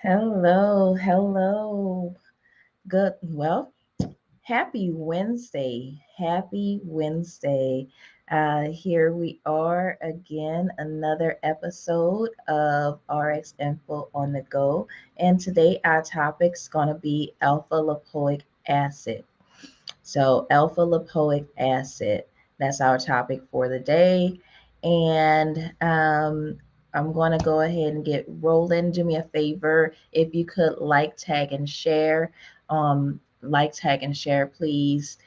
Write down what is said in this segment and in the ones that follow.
Hello. Happy Wednesday. Happy Wednesday. Here we are again, another episode of RX Info on the Go. And today our topic's going to be alpha lipoic acid. So, alpha lipoic acid, that's our topic for the day. And I'm going to go ahead and get rolling. Do me a favor if you could tag, and share. Tag, and share, please.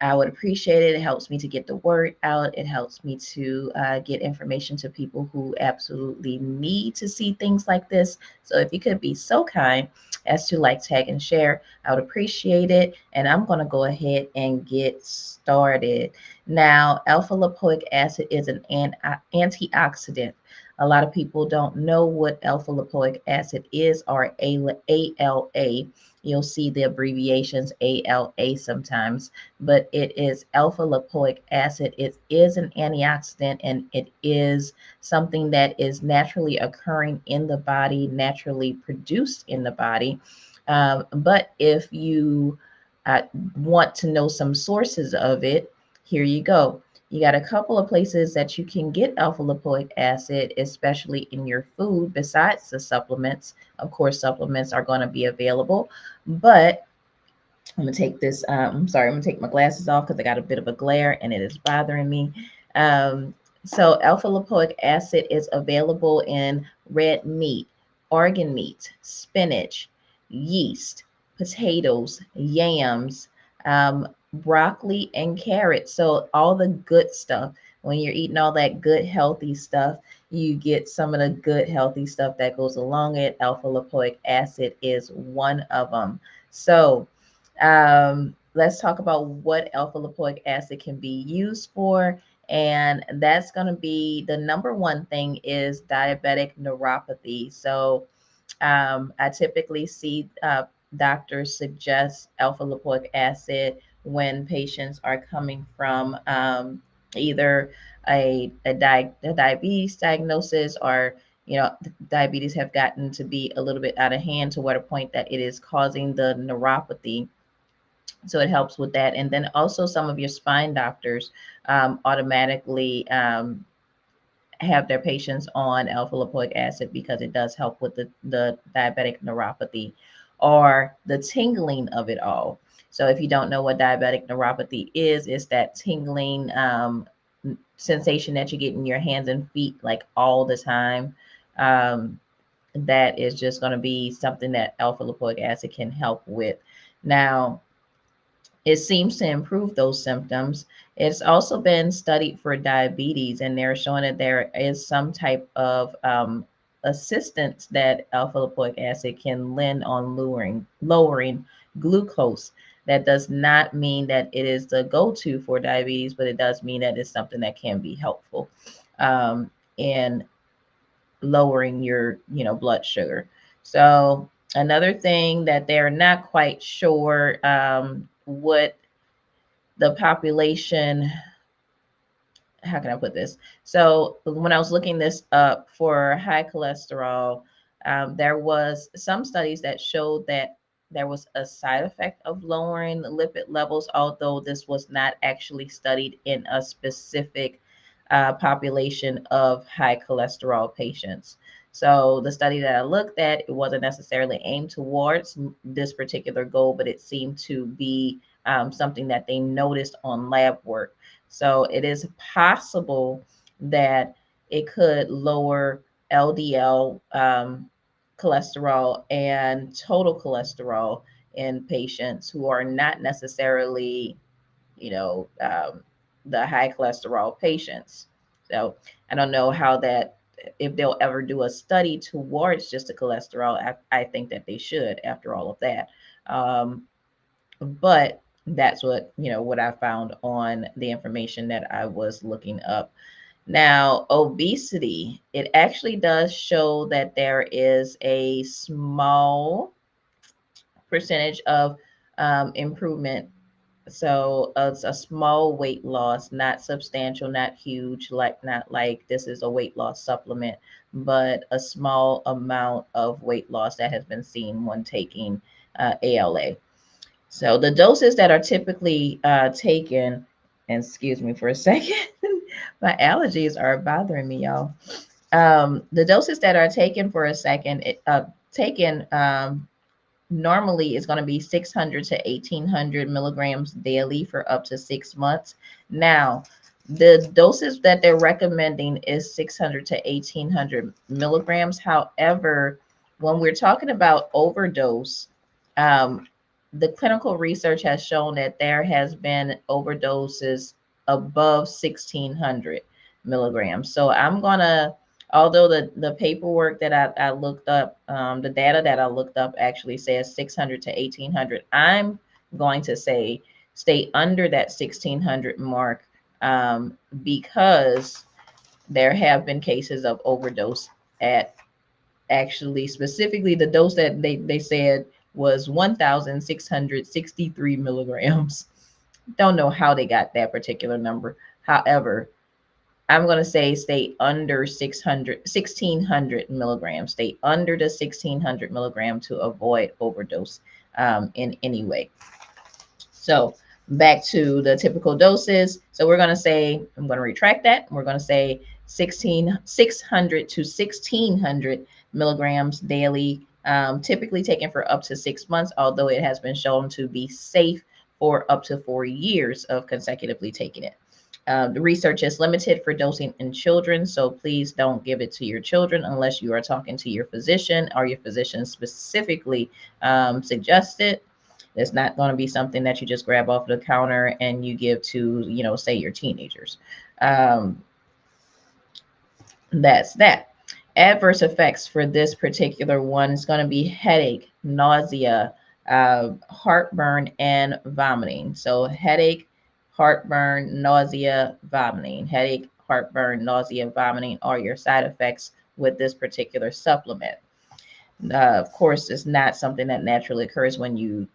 I would appreciate it. It helps me to get the word out. It helps me to get information to people who absolutely need to see things like this. So if you could be so kind as to tag, and share, I would appreciate it. And I'm going to go ahead and get started. Now, alpha lipoic acid is an antioxidant. A lot of people don't know what alpha lipoic acid is, or ALA. You'll see the abbreviations ALA sometimes, but it is alpha lipoic acid. It is an antioxidant, and it is something that is naturally occurring in the body, naturally produced in the body. But if you uh, want to know some sources of it, here you go. You got a couple of places that you can get alpha lipoic acid, especially in your food, besides the supplements. Of course, supplements are going to be available, but I'm gonna take this. I'm gonna take my glasses off because I got a bit of a glare and it is bothering me. Um, so alpha lipoic acid is available in red meat, organ meat, spinach, yeast, potatoes, yams, broccoli, and carrots. So all the good stuff. When you're eating all that good healthy stuff, you get some of the good healthy stuff that goes along it. Alpha lipoic acid is one of them. So let's talk about what alpha lipoic acid can be used for. And that's going to be the number one thing is diabetic neuropathy. So I typically see doctors suggest alpha lipoic acid when patients are coming from either a diabetes diagnosis, or diabetes have gotten to be a little bit out of hand to what a point that it is causing the neuropathy. So it helps with that. And then also some of your spine doctors automatically have their patients on alpha lipoic acid because it does help with the diabetic neuropathy or the tingling of it all. So if you don't know what diabetic neuropathy is, it's that tingling sensation that you get in your hands and feet like all the time. Um, that is just going to be something that alpha lipoic acid can help with. Now, it seems to improve those symptoms. It's also been studied for diabetes, and they're showing that there is some type of assistance that alpha lipoic acid can lend on lowering glucose. That does not mean that it is the go-to for diabetes, but it does mean that it's something that can be helpful in lowering your blood sugar. So another thing that they're not quite sure what the population, how can I put this? So when I was looking this up for high cholesterol, there was some studies that showed that there was a side effect of lowering lipid levels, although this was not actually studied in a specific population of high cholesterol patients. So the study that I looked at, it wasn't necessarily aimed towards this particular goal, but it seemed to be something that they noticed on lab work. So it is possible that it could lower LDL cholesterol and total cholesterol in patients who are not necessarily, you know, um, the high cholesterol patients. So I don't know how that, if they'll ever do a study towards just the cholesterol. I think that they should after all of that. Um, but that's what I found on the information that I was looking up. Now, obesity, it actually does show that there is a small percentage of improvement So it's a small weight loss, not substantial, not huge, like not like this is a weight loss supplement, but a small amount of weight loss that has been seen when taking ALA. So the doses that are typically taken, and excuse me for a second, my allergies are bothering me, y'all. The doses that are taken for a second, taken normally is going to be 600 to 1800 milligrams daily for up to 6 months. Now, the doses that they're recommending is 600 to 1800 milligrams. However, when we're talking about overdose, um, the clinical research has shown that there has been overdoses above 1600 milligrams. So I'm going to, although the paperwork that I looked up, the data that I looked up actually says 600 to 1800. I'm going to say stay under that 1600 mark, because there have been cases of overdose at, actually specifically the dose that they said was 1663 milligrams. Don't know how they got that particular number. However, I'm going to say stay under 1600 milligrams. Stay under the 1600 milligram to avoid overdose in any way. So back to the typical doses. So we're going to say, I'm going to retract that. We're going to say 600 to 1600 milligrams daily, typically taken for up to 6 months, although it has been shown to be safe for up to 4 years of consecutively taking it. The research is limited for dosing in children, so please don't give it to your children unless you are talking to your physician or your physician specifically suggested. It's not going to be something that you just grab off the counter and you give to, say your teenagers. Um, that's that. Adverse effects for this particular one is going to be headache, nausea, heartburn, and vomiting. So headache, heartburn, nausea, vomiting. Headache, heartburn, nausea, vomiting are your side effects with this particular supplement. Of course, it's not something that naturally occurs when you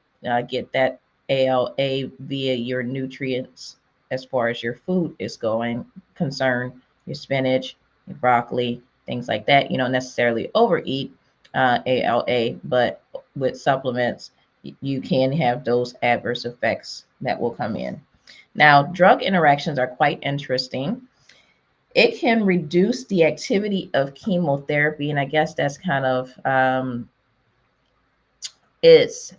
get that ALA via your nutrients as far as your food is concerned, your spinach, your broccoli, things like that. You don't necessarily overeat ALA, but with supplements, you can have those adverse effects that will come in. Now, drug interactions are quite interesting. It can reduce the activity of chemotherapy, and I guess that's kind of it's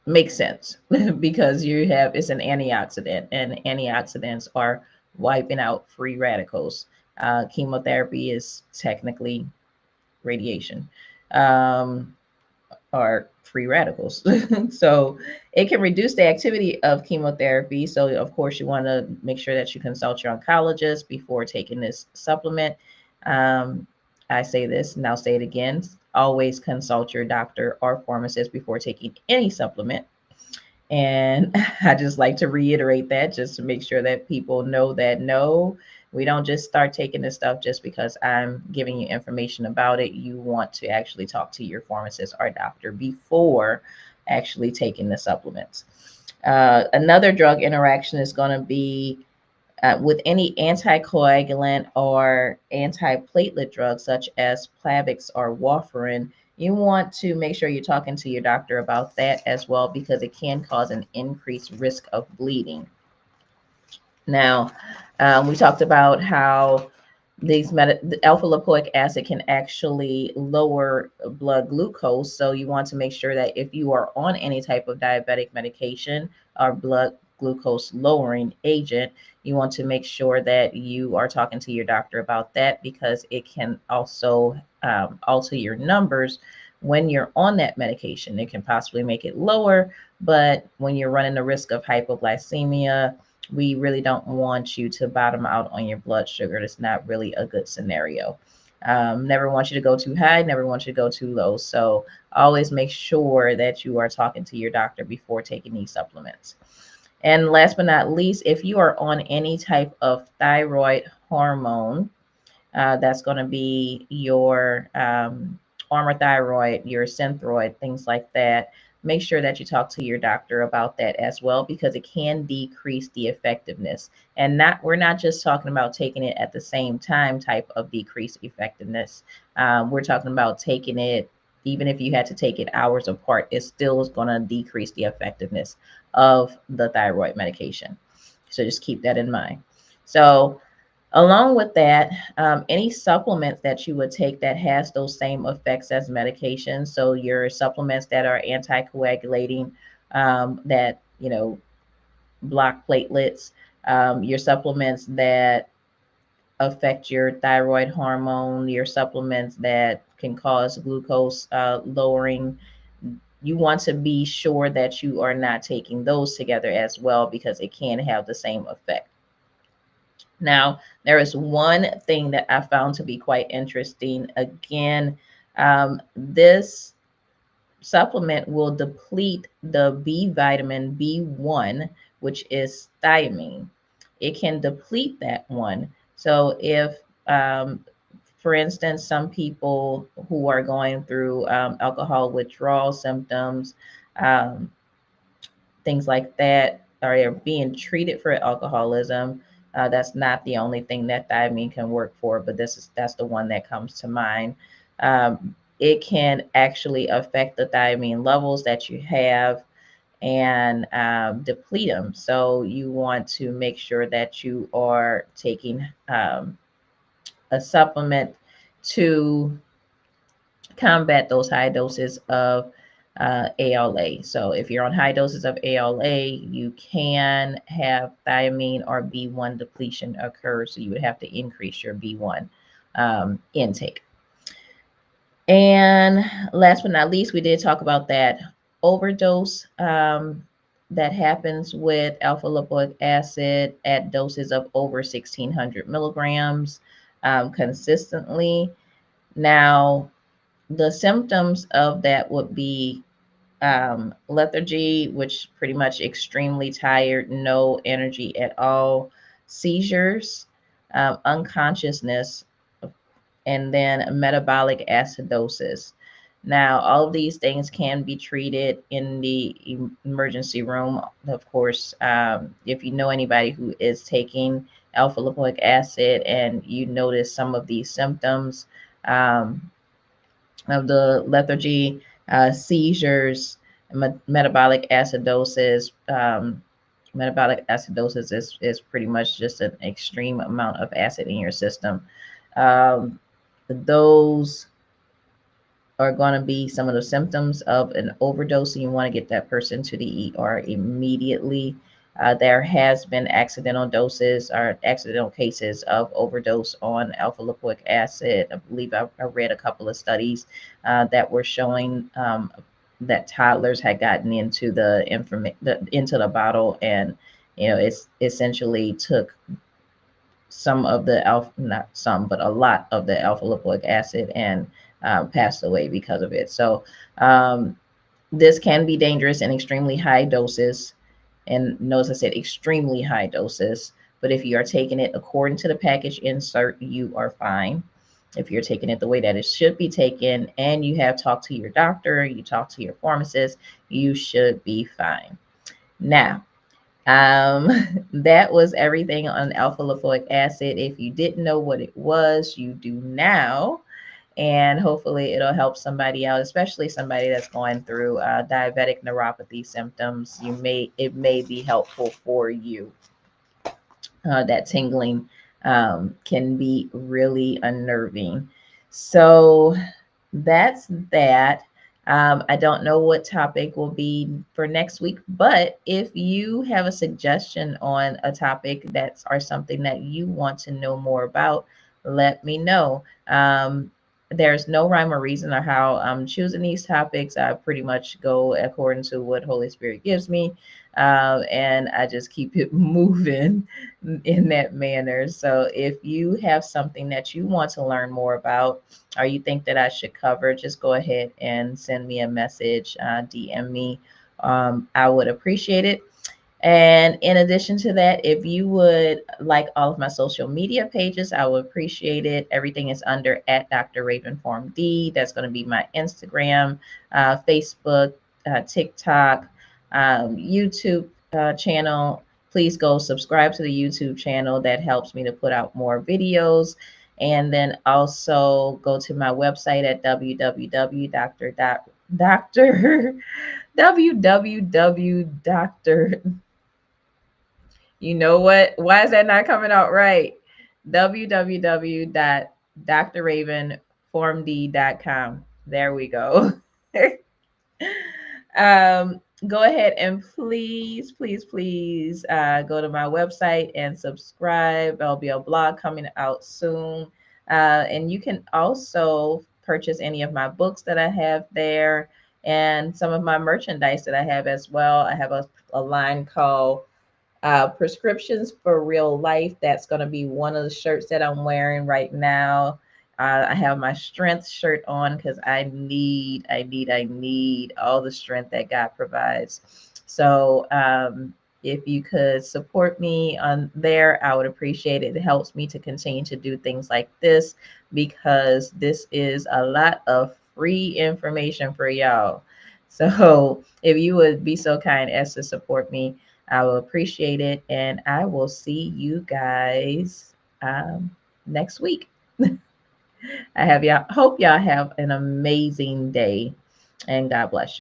makes sense because you have, it's an antioxidant, and antioxidants are wiping out free radicals. Chemotherapy is technically radiation. Are free radicals. So it can reduce the activity of chemotherapy. So of course you want to make sure that you consult your oncologist before taking this supplement. I say this and I'll say it again. Always consult your doctor or pharmacist before taking any supplement. And I just like to reiterate that just to make sure that people know that no, we don't just start taking this stuff just because I'm giving you information about it. You want to actually talk to your pharmacist or doctor before actually taking the supplements. Another drug interaction is going to be with any anticoagulant or antiplatelet drugs such as Plavix or warfarin. You want to make sure you're talking to your doctor about that as well because it can cause an increased risk of bleeding. Now, we talked about how the alpha lipoic acid can actually lower blood glucose. So you want to make sure that if you are on any type of diabetic medication or blood glucose lowering agent, you want to make sure that you are talking to your doctor about that because it can also alter your numbers when you're on that medication. It can possibly make it lower, but when you're running the risk of hypoglycemia, we really don't want you to bottom out on your blood sugar. That's not really a good scenario. Never want you to go too high, never want you to go too low. So always make sure that you are talking to your doctor before taking these supplements. And last but not least, if you are on any type of thyroid hormone, that's going to be your Armour thyroid, your Synthroid, things like that. make sure that you talk to your doctor about that as well, because it can decrease the effectiveness. And not we're not just talking about taking it at the same time type of decreased effectiveness. We're talking about taking it, even if you had to take it hours apart, it still is going to decrease the effectiveness of the thyroid medication. So just keep that in mind. So along with that, any supplements that you would take that has those same effects as medication. So your supplements that are anticoagulating, that block platelets, your supplements that affect your thyroid hormone, your supplements that can cause glucose lowering. You want to be sure that you are not taking those together as well, because it can have the same effect. Now, there is one thing that I found to be quite interesting. Again, this supplement will deplete the B vitamin B1, which is thiamine. It can deplete that one. So if, for instance, some people who are going through alcohol withdrawal symptoms, um, things like that, are being treated for alcoholism. That's not the only thing that thiamine can work for, but that's the one that comes to mind. It can actually affect the thiamine levels that you have and deplete them. So you want to make sure that you are taking a supplement to combat those high doses of ALA. So if you're on high doses of ALA, you can have thiamine or B1 depletion occur. So you would have to increase your B1 intake. And last but not least, we did talk about that overdose that happens with alpha lipoic acid at doses of over 1600 milligrams consistently. Now, the symptoms of that would be lethargy, which pretty much extremely tired, no energy at all, seizures, unconsciousness, and then metabolic acidosis. Now, all of these things can be treated in the emergency room. Of course, if you know anybody who is taking alpha lipoic acid and you notice some of these symptoms, of the lethargy, seizures, metabolic acidosis. Metabolic acidosis is pretty much just an extreme amount of acid in your system. Those are going to be some of the symptoms of an overdose, and you want to get that person to the ER immediately. There has been accidental doses or accidental cases of overdose on alpha lipoic acid. I believe I read a couple of studies that were showing that toddlers had gotten into into the bottle, and it's essentially took some of the alpha, not some, but a lot of the alpha lipoic acid, and passed away because of it. So this can be dangerous in extremely high doses. And notice I said extremely high doses. But if you are taking it according to the package insert, you are fine. If you're taking it the way that it should be taken, and you have talked to your doctor, you talk to your pharmacist, you should be fine. Now, that was everything on alpha lipoic acid. If you didn't know what it was, you do now. And hopefully it'll help somebody out, especially somebody that's going through diabetic neuropathy symptoms. It may be helpful for you. That tingling can be really unnerving. So that's that. I don't know what topic will be for next week, but if you have a suggestion on a topic that's or something that you want to know more about, let me know. There's no rhyme or reason or how I'm choosing these topics. I pretty much go according to what Holy Spirit gives me, and I just keep it moving in that manner. So if you have something that you want to learn more about, or you think that I should cover, just go ahead and send me a message, DM me. I would appreciate it. And in addition to that, if you would like all of my social media pages, I would appreciate it. Everything is under at Dr. Ravin PharmD. That's going to be my Instagram, Facebook, TikTok, YouTube channel. Please go subscribe to the YouTube channel. That helps me to put out more videos. And then also go to my website at www.doctor www.doctor. You know what? Why is that not coming out right? www.drravenpharmd.com. There we go. Go ahead and please, please, please go to my website and subscribe. There'll be a blog coming out soon. And you can also purchase any of my books that I have there and some of my merchandise that I have as well. I have a line called Prescriptions for Real Life. That's going to be one of the shirts that I'm wearing right now. I have my strength shirt on because I need all the strength that God provides. So if you could support me on there, I would appreciate it. It helps me to continue to do things like this because this is a lot of free information for y'all. So if you would be so kind as to support me, I will appreciate it. And I will see you guys next week. I have y'all, hope y'all have an amazing day and God bless you.